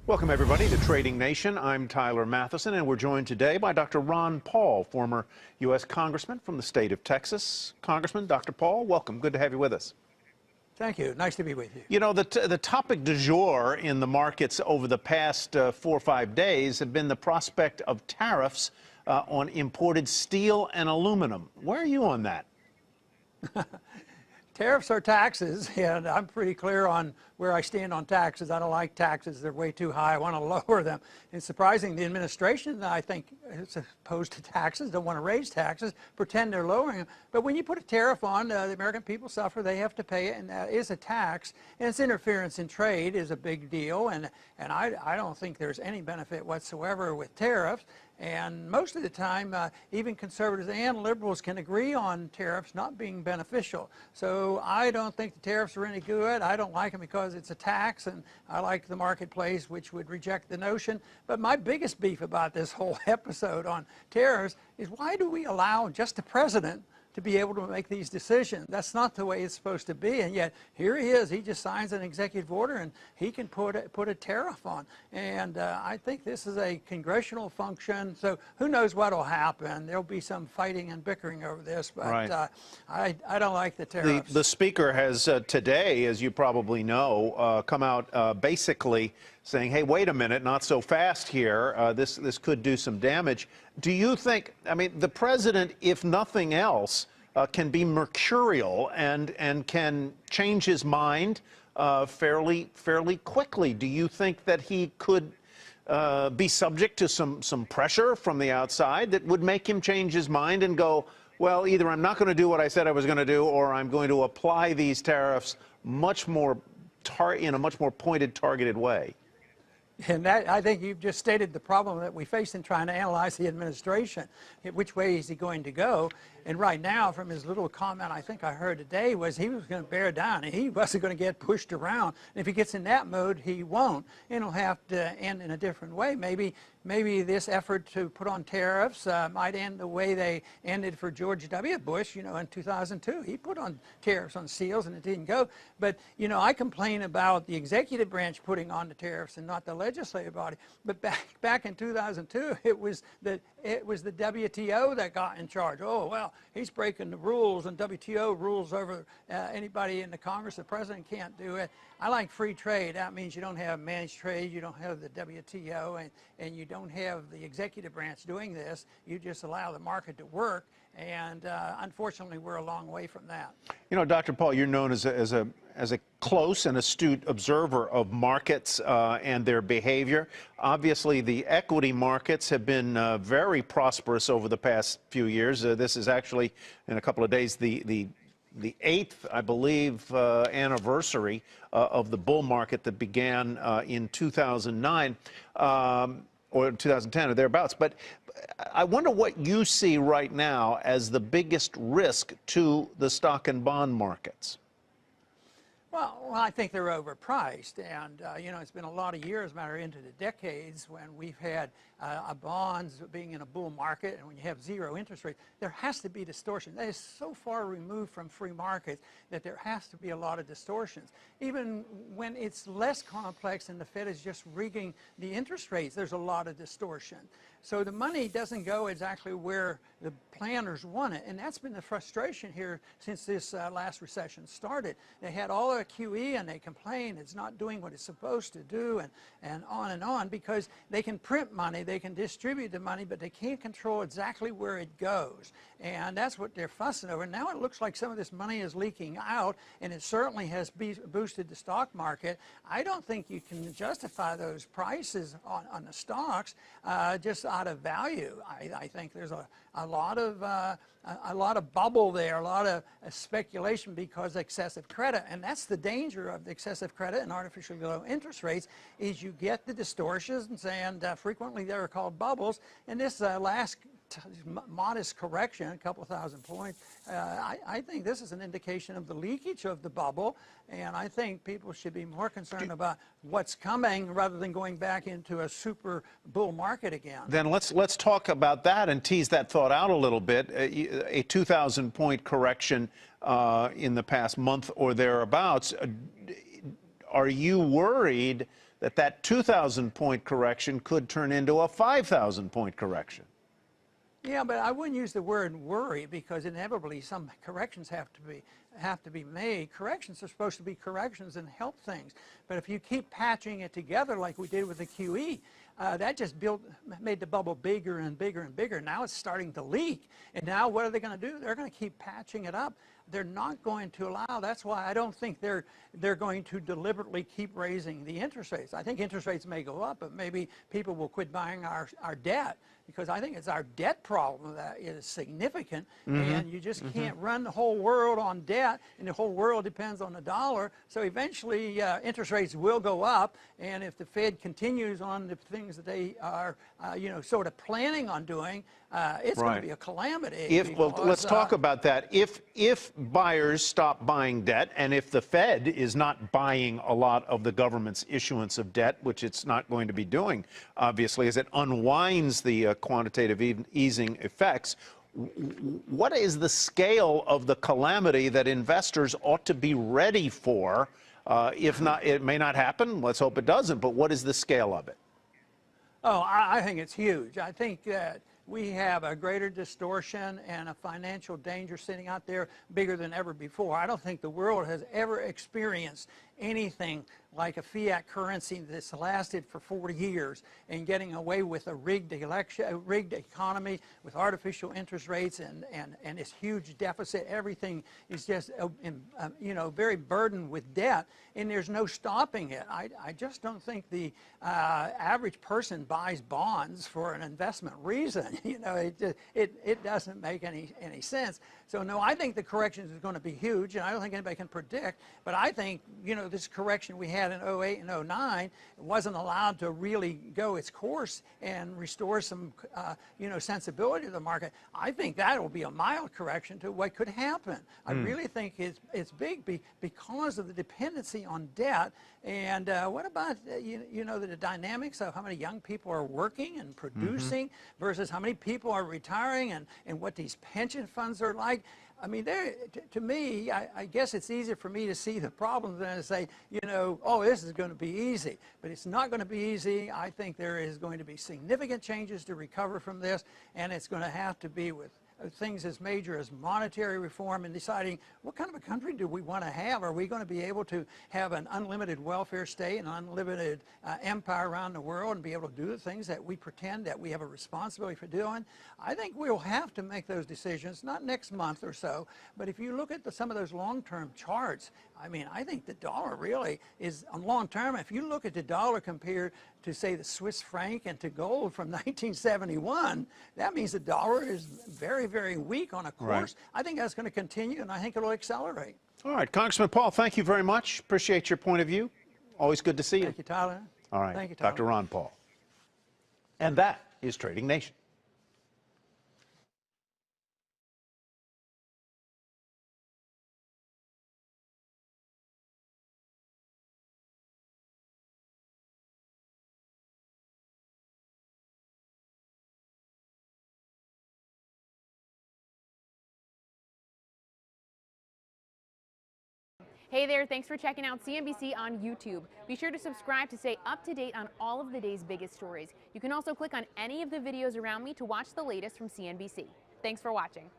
Welcome, everybody, to Trading Nation. I'm Tyler Matheson, and we're joined today by Dr. Ron Paul, former U.S. Congressman from the state of Texas. Congressman, Dr. Paul, welcome. Good to have you with us. Thank you. Nice to be with you. You know, the topic du jour in the markets over the past 4 or 5 days have been the prospect of tariffs on imported steel and aluminum. Where are you on that? Tariffs are taxes, and I'm pretty clear on where I stand on taxes. I don't like taxes. They're way too high. I want to lower them. It's surprising the administration, I think, is opposed to taxes, don't want to raise taxes, pretend they're lowering them. But when you put a tariff on, the American people suffer. They have to pay it, and that is a tax. And its interference in trade is a big deal, and I don't think there's any benefit whatsoever with tariffs. And most of the time, even conservatives and liberals can agree on tariffs not being beneficial. So I don't think the tariffs are any good. I don't like them because it's a tax, and I like the marketplace, which would reject the notion. But my biggest beef about this whole episode on tariffs is, why do we allow just the president to be able to make these decisions? That's not the way it's supposed to be, and yet here he is. He just signs an executive order, and he can put a tariff on. And I think this is a congressional function, so who knows what will happen. There'll be some fighting and bickering over this, but right. I don't like the tariffs. The speaker has today, as you probably know, come out basically saying, hey, wait a minute, not so fast here. This could do some damage. Do you think, I mean, the president, if nothing else, can be mercurial and can change his mind fairly quickly? Do you think that he could be subject to some pressure from the outside that would make him change his mind and go, well, either I'm not going to do what I said I was going to do, or I'm going to apply these tariffs much more in a much more pointed, targeted way? And that, I think you've just stated the problem that we face in trying to analyze the administration. Which way is he going to go? And right now, from his little comment I think I heard today, was he was going to bear down, and he wasn't going to get pushed around. And if he gets in that mode, he won't. And he'll have to end in a different way. Maybe this effort to put on tariffs might end the way they ended for George W. Bush, you know, in 2002. He put on tariffs on seals, and it didn't go. But, you know, I complain about the executive branch putting on the tariffs and not the legislative body. But back in 2002, it was the WTO that got in charge. Oh, well, he's breaking the rules, and WTO rules over anybody in the Congress. The president can't do it. I like free trade. That means you don't have managed trade, you don't have the WTO, and you don't have the executive branch doing this. You just allow the market to work, and unfortunately, we're a long way from that. You know, Dr. Paul, you're known as a close and astute observer of markets and their behavior. Obviously, the equity markets have been very prosperous over the past few years. This is actually, in a couple of days, the 8th, I believe, anniversary of the bull market that began in 2009 or 2010 or thereabouts. But I wonder what you see right now as the biggest risk to the stock and bond markets. Well, I think they're overpriced, and you know, it's been a lot of years, matter into the decades, when we've had bonds being in a bull market, and when you have zero interest rate, there has to be distortion. That is so far removed from free markets that there has to be a lot of distortions. Even when it's less complex and the Fed is just rigging the interest rates, there's a lot of distortion. So the money doesn't go exactly where the planners want it, and that's been the frustration here since this last recession started. They had all their QE, and they complain it's not doing what it's supposed to do, and on, because they can print money, they can distribute the money, but they can't control exactly where it goes. And that's what they're fussing over. Now it looks like some of this money is leaking out, and it certainly has boosted the stock market. I don't think you can justify those prices on the stocks just out of value. I think there's a lot of bubble there, a lot of speculation because of excessive credit, and that's the danger of the excessive credit and artificially low interest rates, is you get the distortions, and frequently they're called bubbles. And this last modest correction, a couple thousand points, I think this is an indication of the leakage of the bubble, and I think people should be more concerned about what's coming rather than going back into a super bull market again. Then let's talk about that and tease that thought out a little bit. A 2,000-point correction in the past month or thereabouts. Are you worried that 2,000-point correction could turn into a 5,000-point correction. Yeah, but I wouldn't use the word worry, because inevitably some corrections have to be made. Corrections are supposed to be corrections and help things. But if you keep patching it together like we did with the QE, that just made the bubble bigger and bigger and bigger. Now it's starting to leak. And now what are they going to do? They're going to keep patching it up. They're not going to allow. That's why I don't think they're going to deliberately keep raising the interest rates. I think interest rates may go up, but maybe people will quit buying our debt, because I think it's our debt problem that is significant. And you just can't run the whole world on debt, and the whole world depends on the dollar. So eventually interest rates will go up, and if the Fed continues on the things that they are sort of planning on doing, it's going to be a calamity. Well, let's talk about that. If buyers stop buying debt, and if the Fed is not buying a lot of the government's issuance of debt, which it's not going to be doing, obviously, as it unwinds the quantitative easing effects, what is the scale of the calamity that investors ought to be ready for? If not, it may not happen. Let's hope it doesn't. But what is the scale of it? Oh, I think it's huge. I think that we have a greater distortion and a financial danger sitting out there bigger than ever before. I don't think the world has ever experienced anything like a fiat currency that's lasted for 40 years and getting away with a rigged election, a rigged economy with artificial interest rates and this huge deficit. Everything is just, very burdened with debt, and there's no stopping it. I just don't think the average person buys bonds for an investment reason. It doesn't make any sense. So no, I think the correction is going to be huge, and I don't think anybody can predict. But I think, this correction we had in 08 and 09 wasn't allowed to really go its course and restore some, sensibility to the market. I think that will be a mild correction to what could happen. I really think it's big because of the dependency on debt. And what about, the dynamics of how many young people are working and producing versus how many people are retiring, and what these pension funds are like. I mean, to me, I guess it's easier for me to see the problems than to say, oh, this is going to be easy. But it's not going to be easy. I think there is going to be significant changes to recover from this, and it's going to have to be with things as major as monetary reform and deciding what kind of a country do we want to have. Are we going to be able to have an unlimited welfare state, an unlimited empire around the world, and be able to do the things that we pretend that we have a responsibility for doing? I think we'll have to make those decisions, not next month or so, but if you look at some of those long-term charts, I mean, I think the dollar really is, on long-term, if you look at the dollar compared to, say, the Swiss franc and to gold from 1971, that means the dollar is very, very weak on a course. Right. I think that's going to continue, and I think it'll accelerate. All right, Congressman Paul, thank you very much. Appreciate your point of view. Always good to see you. Thank you, Tyler. All right, Thank you, Tyler. Dr. Ron Paul. And that is Trading Nation. Hey there, thanks for checking out CNBC on YouTube. Be sure to subscribe to stay up to date on all of the day's biggest stories. You can also click on any of the videos around me to watch the latest from CNBC. Thanks for watching.